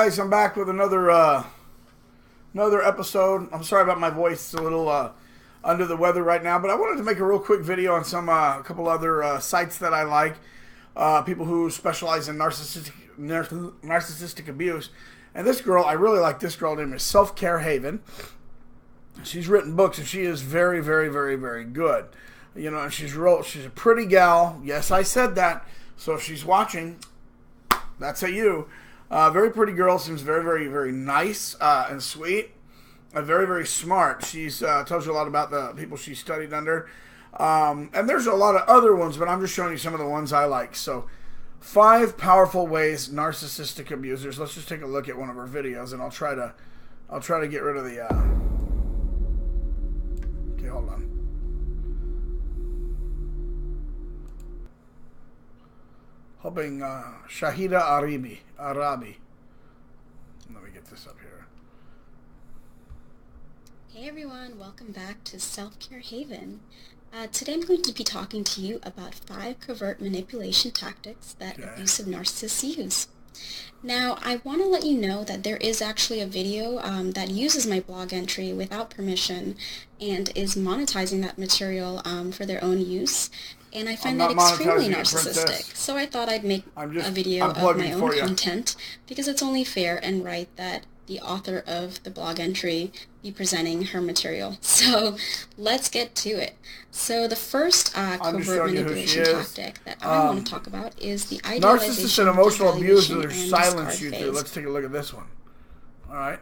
guys, I'm back with another episode. I'm sorry about my voice; it's a little under the weather right now, but I wanted to make a real quick video on some a couple other sites that I like. People who specialize in narcissistic abuse, and this girl, I really like this girl. Her name is Self Care Haven. She's written books, and she is very, very, very, very good. You know, and she's a pretty gal. Yes, I said that. So if she's watching, that's at you. Very pretty girl. Seems very, very, very nice and sweet. Very, very smart. She's tells you a lot about the people she studied under. And there's a lot of other ones, but I'm just showing you some of the ones I like. So, 5 powerful ways narcissistic abusers. Let's just take a look at one of her videos, and I'll try to get rid of the. Okay, hold on. Hoping Shahida Arabi. Let me get this up here. Hey everyone, welcome back to Self-Care Haven. Today I'm going to be talking to you about 5 covert manipulation tactics that abusive narcissists use. Now, I want to let you know that there is actually a video that uses my blog entry without permission and is monetizing that material for their own use. And I find that extremely narcissistic. So I thought I'd make a video of my own content because it's only fair and right that the author of the blog entry be presenting her material. So let's get to it. So the first covert manipulation tactic that I want to talk about is the idealization, narcissist and emotional abusers silence you through. Let's take a look at this one. All right.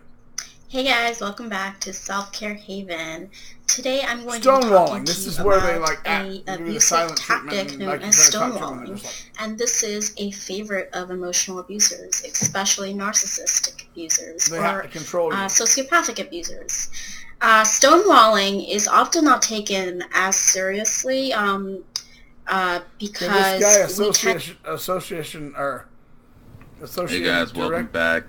Hey guys, welcome back to Self-Care Haven. Today I'm going to be talking to you about an abusive tactic known as stonewalling, and this is a favorite of emotional abusers, especially narcissistic abusers or sociopathic abusers. Stonewalling is often not taken as seriously because Hey guys, welcome back.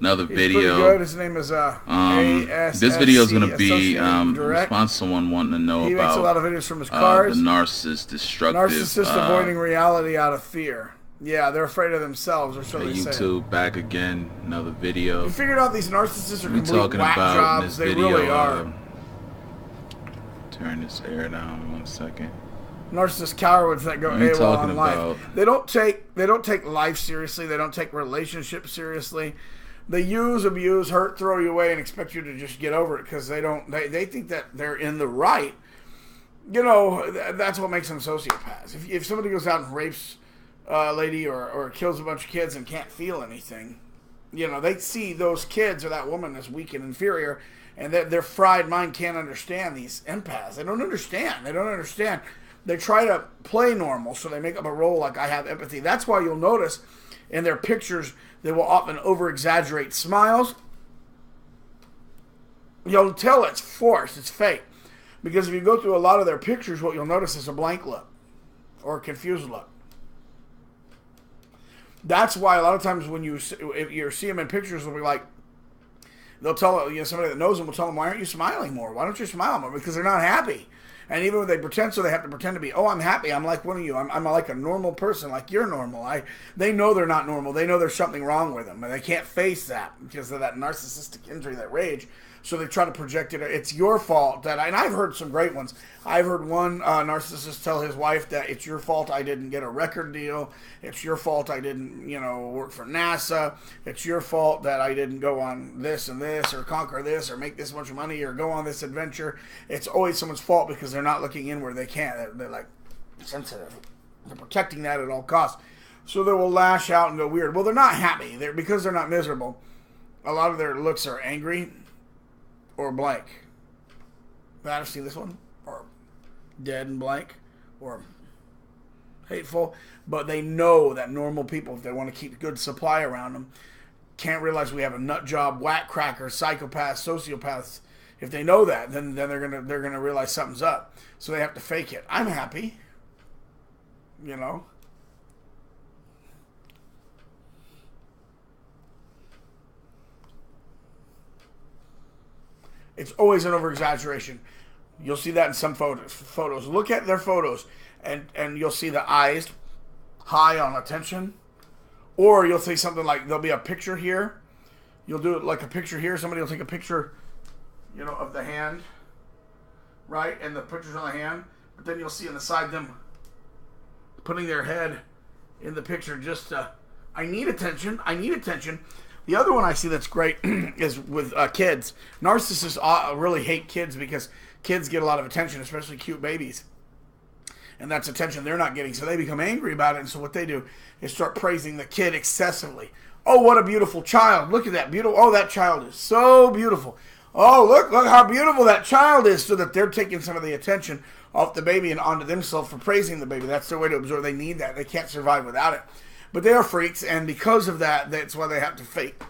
Another video. Good. His name is this video is going to be response to someone wanting to know he about makes a lot of videos from his cars. The narcissist avoiding reality out of fear. Yeah, they're afraid of themselves, or so they say. YouTube back again, another video. You figured out these narcissists are complete talking whack about jobs. this They video, really are. Turn this air down 1 second. Narcissist cowards that go AWOL on life. They don't take life seriously. They don't take relationships seriously. They use, abuse, hurt, throw you away, and expect you to just get over it because they think that they're in the right. You know, that's what makes them sociopaths. If somebody goes out and rapes a lady or kills a bunch of kids and can't feel anything, you know, they see those kids or that woman as weak and inferior, and their fried mind can't understand these empaths. They don't understand. They try to play normal, so they make up a role like I have empathy. That's why you'll notice in their pictures they will often over-exaggerate smiles. You'll tell it's forced, it's fake. Because if you go through a lot of their pictures, what you'll notice is a blank look or a confused look. That's why a lot of times when you see them in pictures, they'll be like, they'll tell somebody that knows them will tell them, why aren't you smiling more? Why don't you smile more? Because they're not happy. And even when they pretend, so they have to pretend to be, oh, I'm happy. I'm like one of you. I'm like a normal person, like you're normal. They know they're not normal. They know there's something wrong with them, and they can't face that because of that narcissistic injury, that rage. So they try to project it. It's your fault and I've heard some great ones. I've heard one narcissist tell his wife that it's your fault I didn't get a record deal. It's your fault I didn't, work for NASA. It's your fault that I didn't go on this and this or conquer this or make this much money or go on this adventure. It's always someone's fault because they're not looking inward. They can't. They're like sensitive. They're protecting that at all costs. So they will lash out and go weird. Well, they're not happy. Because they're not miserable. A lot of their looks are angry or blank. I've seen this one. Or dead and blank. Or hateful. But they know that normal people, if they want to keep good supply around them, can't realize we have a nut job, whack cracker, psychopaths, sociopaths. If they know that, then they're gonna realize something's up. So they have to fake it. I'm happy. It's always an over-exaggeration. You'll see that in some photos. Look at their photos, and you'll see the eyes high on attention. Or you'll see something like, there'll be a picture here, You'll do it like a picture here. Somebody will take a picture, you know, of the hand, right? And the picture's on the hand. But then you'll see on the side them putting their head in the picture just I need attention. I need attention. The other one I see that's great is with kids. Narcissists really hate kids because kids get a lot of attention, especially cute babies. And that's attention they're not getting. So they become angry about it. And so what they do is start praising the kid excessively. Oh, what a beautiful child. Look at that. Beautiful. Oh, that child is so beautiful. Oh, look how beautiful that child is. So that they're taking some of the attention off the baby and onto themselves for praising the baby. That's their way to absorb. They need that. They can't survive without it. But they are freaks. And because of that, that's why they have to fake,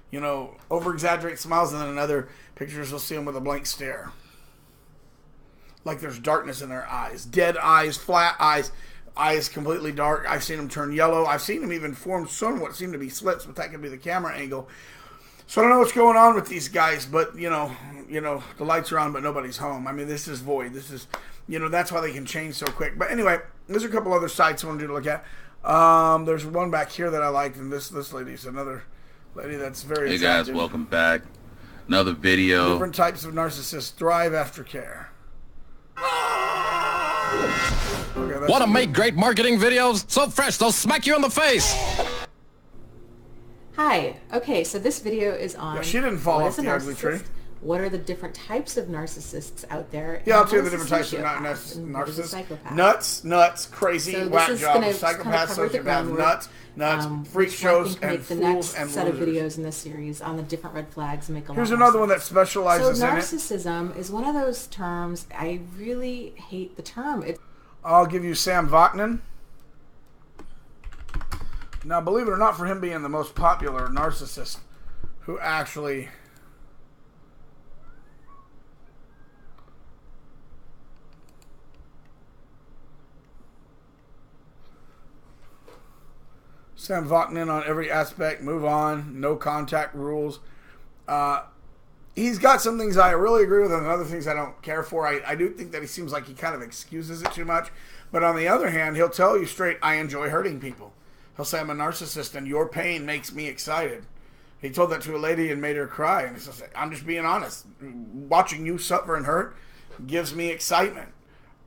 you know, over-exaggerate smiles. And then in other pictures, you'll see them with a blank stare. Like there's darkness in their eyes. Dead eyes, flat eyes. Eyes completely dark. I've seen them turn yellow. I've seen them even form somewhat seem to be slits, but that could be the camera angle. So I don't know what's going on with these guys, but you know, the lights are on, but nobody's home. I mean, this is void. This is, you know, that's why they can change so quick. But anyway, there's a couple other sites I want you to look at. There's one back here that I liked, and this lady's another lady that's very attractive. Hey guys, welcome back. Another video. Different types of narcissists thrive after care. Okay, want to make great marketing videos? So fresh, they'll smack you in the face. Hi. Okay, so this video is on... Yeah, she didn't fall off the ugly tree. What are the different types of narcissists out there? Yeah, I'll tell you the different types of narcissists. Nuts, crazy, so whack job, psychopaths, sociopaths, nuts, freak shows, and fools and losers. The next set of videos in this series on the different red flags make a lot of sense. Here's another one that specializes in it. Narcissism is one of those terms, I really hate the term. I'll give you Sam Vaknin. Now, believe it or not, for him being the most popular narcissist who actually... Sam Vaknin on every aspect, move on, no contact rules. He's got some things I really agree with and other things I don't care for. I do think that he seems like he kind of excuses it too much. But on the other hand, he'll tell you straight, I enjoy hurting people. He'll say, I'm a narcissist and your pain makes me excited. He told that to a lady and made her cry. And he says, I'm just being honest. Watching you suffer and hurt gives me excitement.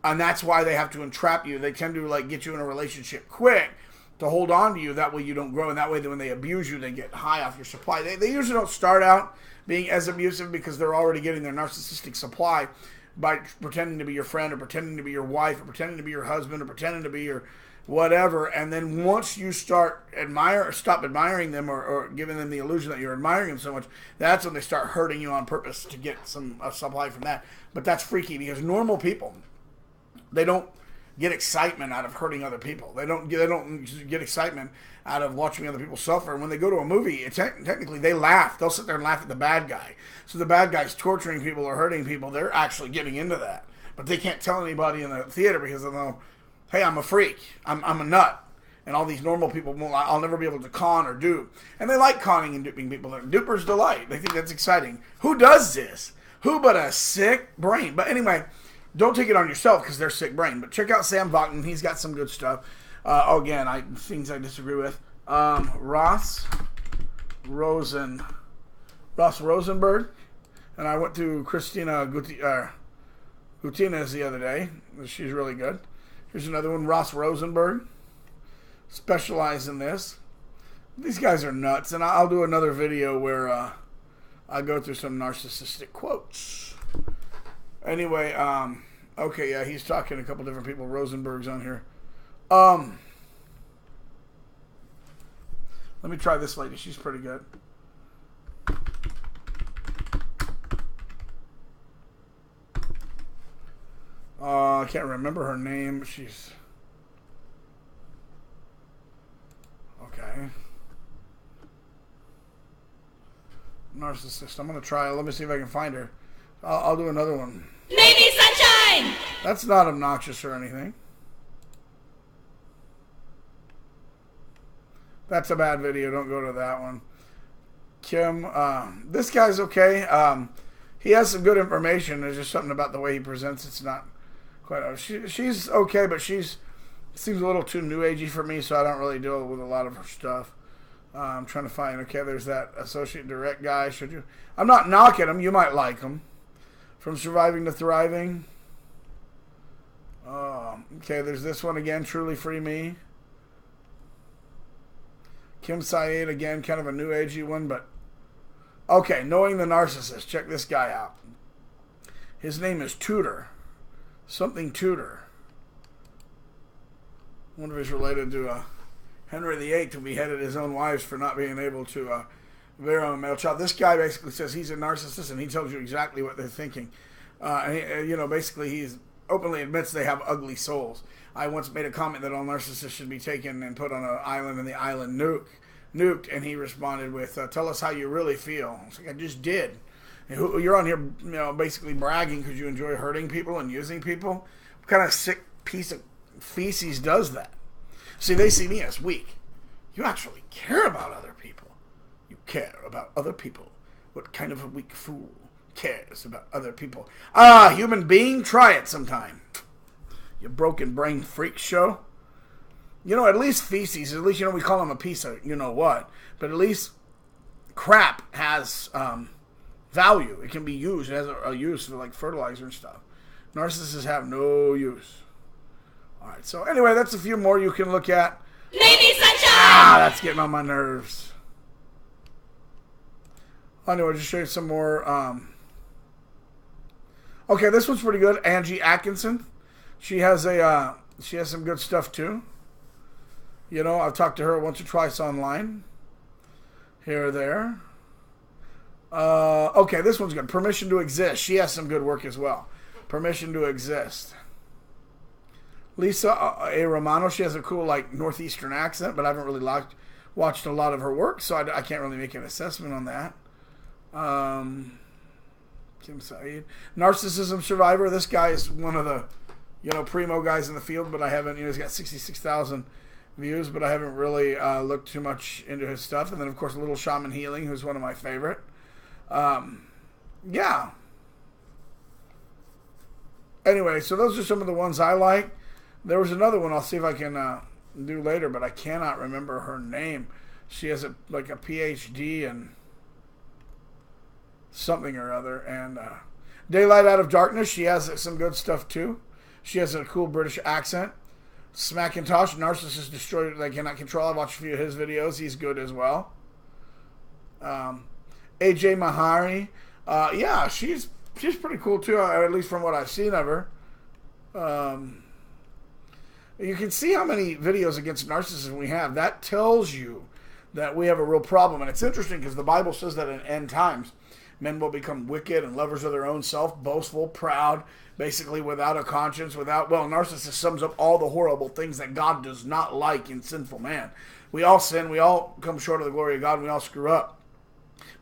And that's why they have to entrap you. They tend to like get you in a relationship quick to hold on to you. That way you don't grow. And that way when they abuse you, they get high off your supply. They usually don't start out being as abusive because they're already getting their narcissistic supply by pretending to be your friend or pretending to be your wife or pretending to be your husband or pretending to be your whatever. And then once you stop admiring them or giving them the illusion that you're admiring them so much, that's when they start hurting you on purpose to get some supply from that. But that's freaky because normal people, they don't get excitement out of hurting other people. They don't get excitement out of watching other people suffer. And when they go to a movie, technically they laugh. They'll sit there and laugh at the bad guy. So the bad guy's torturing people or hurting people. They're actually getting into that. But they can't tell anybody in the theater because they know, hey, I'm a freak. I'm a nut. And all these normal people, I'll never be able to con or dupe. And they like conning and duping people. Dupers delight. They think that's exciting. Who does this? Who but a sick brain? But anyway, don't take it on yourself because they're sick brain. But check out Sam Vaknin. He's got some good stuff. Again, things I disagree with. Ross Rosenberg. And I went to Christina Gutierrez the other day. She's really good. Here's another one, Ross Rosenberg. Specialize in this. These guys are nuts. And I'll do another video where I go through some narcissistic quotes. Anyway, okay, yeah, he's talking to a couple different people. Rosenberg's on here. Let me try this lady. She's pretty good. I can't remember her name. She's... okay. Narcissist. I'm going to try. Let me see if I can find her. I'll do another one. Maybe sunshine! That's not obnoxious or anything. That's a bad video. Don't go to that one. Kim. This guy's okay. He has some good information. There's just something about the way he presents. It's not quite... she's okay, but seems a little too new agey for me, so I don't really deal with a lot of her stuff. I'm trying to find, okay, there's that associate direct guy. Should you? I'm not knocking him. You might like him. From Surviving to Thriving. Okay, there's this one again, Truly Free Me. Kim Saeed, again, kind of a new agey one, but... Okay, Knowing the Narcissist. Check this guy out. His name is Tudor. Something Tudor. I wonder if he's related to Henry VIII, who beheaded his own wives for not being able to bear a male child. This guy basically says he's a narcissist, and he tells you exactly what they're thinking. Basically, he's openly admits they have ugly souls. I once made a comment that all narcissists should be taken and put on an island and the island nuked, and he responded with, tell us how you really feel. I was like, I just did. And you're on here, basically bragging because you enjoy hurting people and using people. What kind of sick piece of feces does that? See, they see me as weak. You actually care about other people. You care about other people. What kind of a weak fool cares about other people? Human being, try it sometime. You broken brain freak show. At least feces, at least, we call them a piece of you-know-what, but at least crap has value. It can be used. It has a use for, like, fertilizer and stuff. Narcissists have no use. All right, so anyway, that's a few more you can look at. Lady Sunshine! That's getting on my nerves. Anyway, I'll just show you some more. Okay, this one's pretty good. Angie Atkinson. She has some good stuff too. I've talked to her once or twice online. Here or there. Okay, this one's good. Permission to Exist. She has some good work as well. Permission to Exist. Lisa A. Romano. She has a cool, like, northeastern accent, but I haven't really watched a lot of her work, so I can't really make an assessment on that. Kim Saeed. Narcissism Survivor. This guy is one of the, primo guys in the field, but I haven't, he's got 66,000 views, but I haven't really looked too much into his stuff. And then, of course, Little Shaman Healing, who's one of my favorite. Yeah. Anyway, so those are some of the ones I like. There was another one I'll see if I can do later, but I cannot remember her name. She has a PhD in something or other. And Daylight Out of Darkness, she has some good stuff too. She has a cool British accent. Smackintosh, Narcissist Destroyed They Cannot Control. I watched a few of his videos. He's good as well. AJ Mahari. Yeah, she's pretty cool too, at least from what I've seen of her. You can see how many videos against narcissism we have. That tells you that we have a real problem. And it's interesting because the Bible says that in end times, men will become wicked and lovers of their own self, boastful, proud, basically without a conscience, narcissist sums up all the horrible things that God does not like in sinful man. We all sin, we all come short of the glory of God, and we all screw up.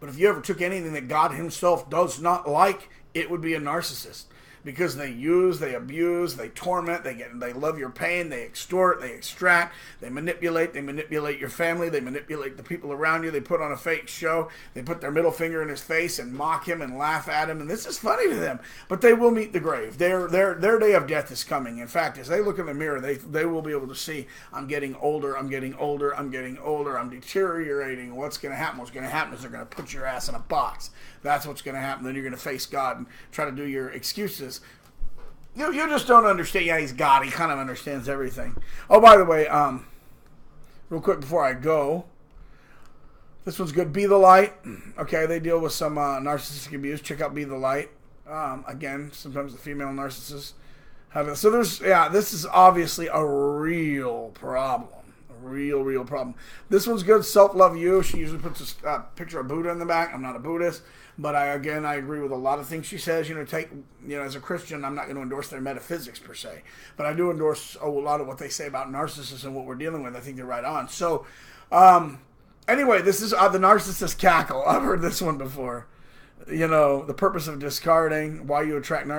But if you ever took anything that God himself does not like, it would be a narcissist. Because they use, they abuse, they torment, they love your pain, they extort, they extract, they manipulate your family, they manipulate the people around you, they put on a fake show, they put their middle finger in his face and mock him and laugh at him, and this is funny to them. But they will meet the grave. Their day of death is coming. In fact, as they look in the mirror, they will be able to see, I'm getting older, I'm getting older, I'm getting older, I'm deteriorating. What's going to happen? What's going to happen is they're going to put your ass in a box. That's what's going to happen. Then you're going to face God and try to do your excuses. You just don't understand. Yeah, he's God. He kind of understands everything. Oh, by the way, real quick before I go, this one's good. Be the Light. Okay, they deal with some narcissistic abuse. Check out Be the Light. Again, sometimes the female narcissists have it. So this is obviously a real problem. Real problem. This one's good. Self-Love You. She usually puts a picture of Buddha in the back. I'm not a Buddhist, but I agree with a lot of things she says. As a Christian, I'm not going to endorse their metaphysics per se, but I do endorse a lot of what they say about narcissists and what we're dealing with. I think they're right on. So, anyway, this is the Narcissist Cackle. I've heard this one before. The purpose of discarding, why you attract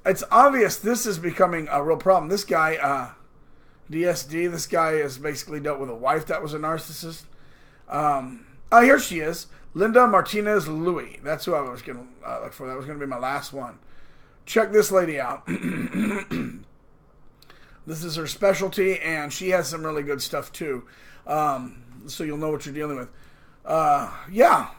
It's obvious this is becoming a real problem. This guy, DSD, this guy has basically dealt with a wife that was a narcissist. Here she is. Linda Martinez Louie. That's who I was going to look for. That was going to be my last one. Check this lady out. This is her specialty, and she has some really good stuff too. So you'll know what you're dealing with. Yeah.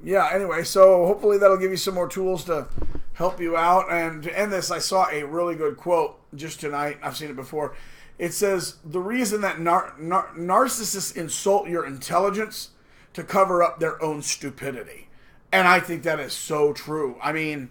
Anyway, so hopefully that'll give you some more tools to help you out. And to end this, I saw a really good quote just tonight. I've seen it before. It says, the reason that narcissists insult your intelligence to cover up their own stupidity. And I think that is so true. I mean,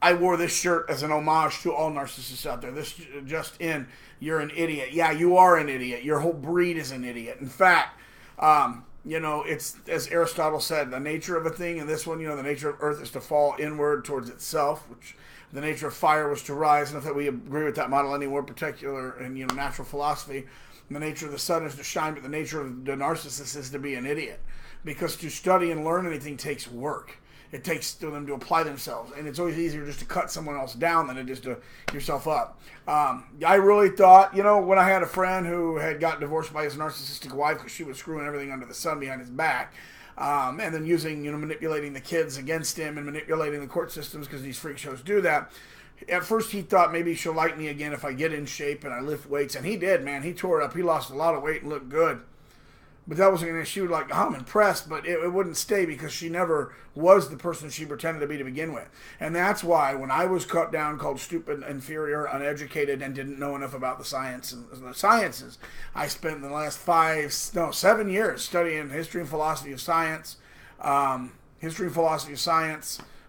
I wore this shirt as an homage to all narcissists out there. This just in, you're an idiot. Yeah, you are an idiot. Your whole breed is an idiot. In fact, it's, as Aristotle said, the nature of a thing, and this one, the nature of earth is to fall inward towards itself, which the nature of fire was to rise. Not that we agree with that model anymore, particular in, natural philosophy. The nature of the sun is to shine, but the nature of the narcissist is to be an idiot. Because to study and learn anything takes work. It takes for them to apply themselves. And it's always easier just to cut someone else down than it is to yourself up. I really thought, when I had a friend who had got divorced by his narcissistic wife because she was screwing everything under the sun behind his back, and then using, manipulating the kids against him and manipulating the court systems because these freak shows do that. At first he thought maybe she'll like me again if I get in shape and I lift weights. And he did, man. He tore it up. He lost a lot of weight and looked good. But that wasn't going to, she would I'm impressed, but it wouldn't stay because she never was the person she pretended to be to begin with. And that's why when I was cut down, called stupid, inferior, uneducated, and didn't know enough about the science and the sciences, I spent the last 7 years studying history and philosophy of science,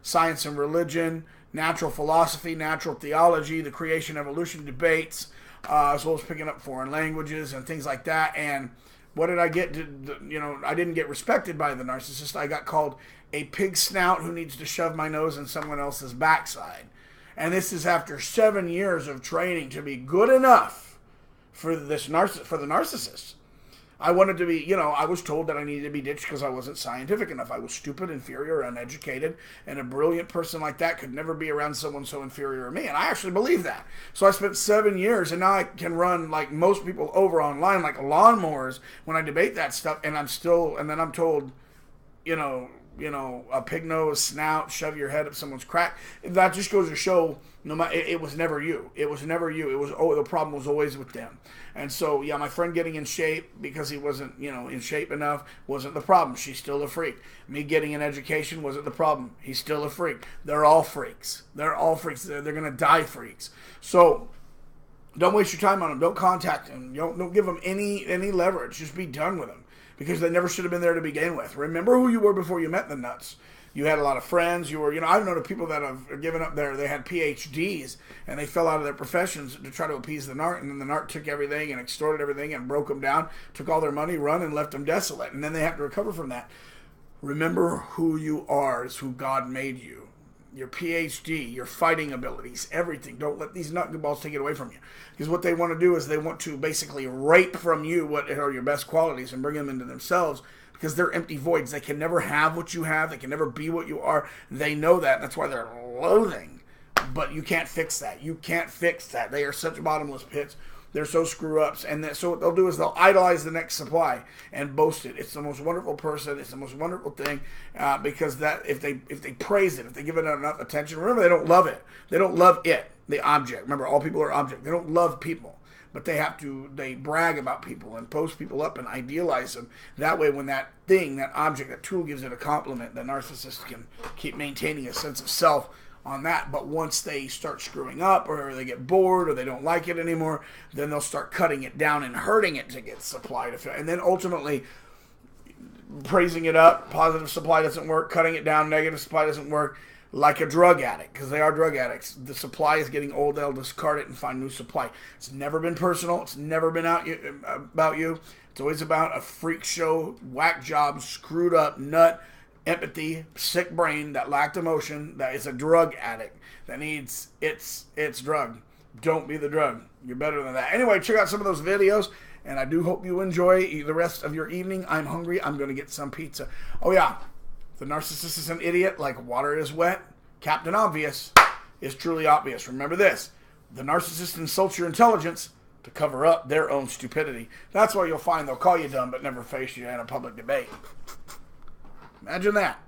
science and religion, natural philosophy, natural theology, the creation evolution debates, as well as picking up foreign languages and things like that. And what did I get? I didn't get respected by the narcissist. I got called a pig snout who needs to shove my nose in someone else's backside. And this is after 7 years of training to be good enough for the narcissist. I wanted to be, I was told that I needed to be ditched because I wasn't scientific enough. I was stupid, inferior, uneducated, and a brilliant person like that could never be around someone so inferior to me. And I actually believe that. So I spent 7 years, and now I can run like most people over online, like lawnmowers, when I debate that stuff, and then I'm told, a pig nose, snout, shove your head up someone's crack. That just goes to show, it was never you. It was never you. The problem was always with them. And so, my friend getting in shape because he wasn't, in shape enough wasn't the problem. She's still a freak. Me getting an education wasn't the problem. He's still a freak. They're all freaks. They're going to die freaks. So, don't waste your time on them. Don't contact them. Don't give them any leverage. Just be done with them. Because they never should have been there to begin with. Remember who you were before you met the nuts. You had a lot of friends. You were, I've known of people that have given up they had PhDs and they fell out of their professions to try to appease the narc, and then the narc took everything and extorted everything and broke them down, took all their money, run, and left them desolate. And then they have to recover from that. Remember who you are is who God made you. Your PhD, your fighting abilities, everything. Don't let these nutballs take it away from you. Because what they want to do is they want to basically rape from you what are your best qualities and bring them into themselves, because they're empty voids. They can never have what you have. They can never be what you are. They know that. That's why they're loathing. But you can't fix that. You can't fix that. They are such bottomless pits. They're so screw-ups. And so what they'll do is they'll idolize the next supply and boast it. It's the most wonderful person. It's the most wonderful thing. Because that if they praise it, if they give it enough attention, remember, they don't love it. They don't love it, the object. Remember, all people are object. They don't love people. But they brag about people and post people up and idealize them. That way, when that thing, that object, that tool gives it a compliment, the narcissist can keep maintaining a sense of self on that. But once they start screwing up, or they get bored, or they don't like it anymore, then they'll start cutting it down and hurting it to get supply to fill. And then ultimately, praising it up, positive supply doesn't work, cutting it down, negative supply doesn't work. Like a drug addict, because they are drug addicts. The supply is getting old, they'll discard it and find new supply. It's never been personal. It's never been about you. It's always about a freak show, whack job, screwed up, nut, empathy, sick brain that lacked emotion, that is a drug addict that needs its drug. Don't be the drug. You're better than that. Anyway, check out some of those videos, and I do hope you enjoy the rest of your evening. I'm hungry. I'm going to get some pizza. Oh, yeah. The narcissist is an idiot like water is wet. Captain Obvious is truly obvious. Remember this. The narcissist insults your intelligence to cover up their own stupidity. That's why you'll find they'll call you dumb but never face you in a public debate. Imagine that.